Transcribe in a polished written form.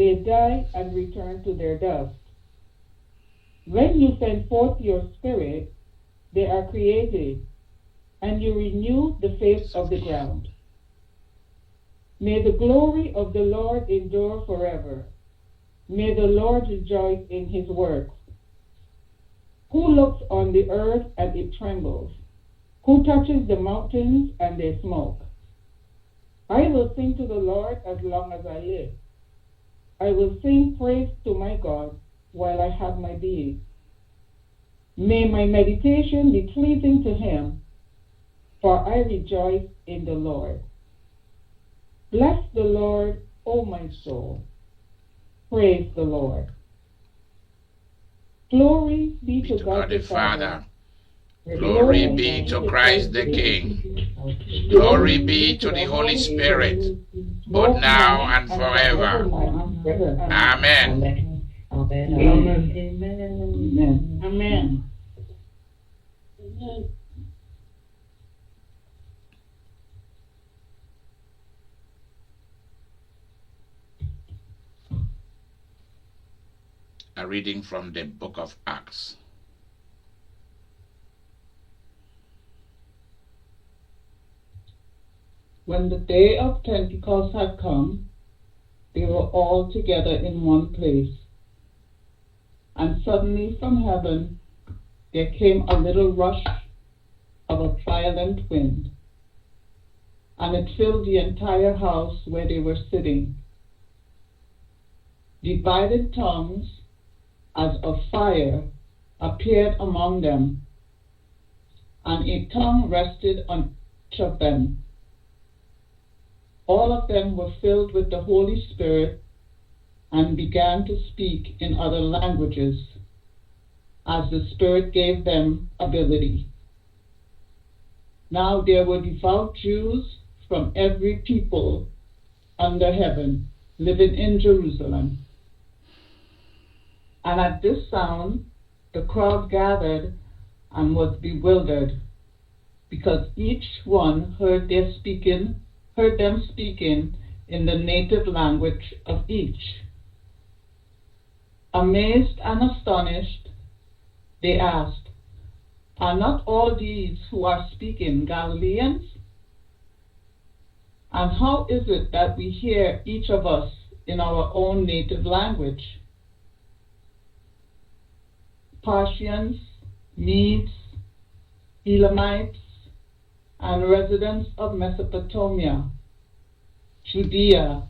they die and return to their dust. When you send forth your Spirit, they are created, and you renew the face of the ground. May the glory of the Lord endure forever. May the Lord rejoice in his works. Who looks on the earth and it trembles? Who touches the mountains and they smoke? I will sing to the Lord as long as I live. I will sing praise to my God while I have my being. May my meditation be pleasing to him, for I rejoice in the Lord. Bless the Lord, O my soul. Praise the Lord. Glory be to God the Father. Glory be to Christ the King. Glory be to the Holy Spirit, both now and forever. Amen. Amen. Amen. Amen. A reading from the book of Acts. When the day of Pentecost had come, they were all together in one place. And suddenly from heaven there came a little rush of a violent wind, and it filled the entire house where they were sitting. Divided tongues as of fire appeared among them, and a tongue rested on each of them. All of them were filled with the Holy Spirit and began to speak in other languages, as the Spirit gave them ability. Now there were devout Jews from every people under heaven living in Jerusalem. And at this sound, the crowd gathered and was bewildered, because each one heard them speaking in the native language of each. Amazed and astonished, they asked, "Are not all these who are speaking Galileans? And how is it that we hear each of us in our own native language? Parthians, Medes, Elamites, and residents of Mesopotamia, Judea,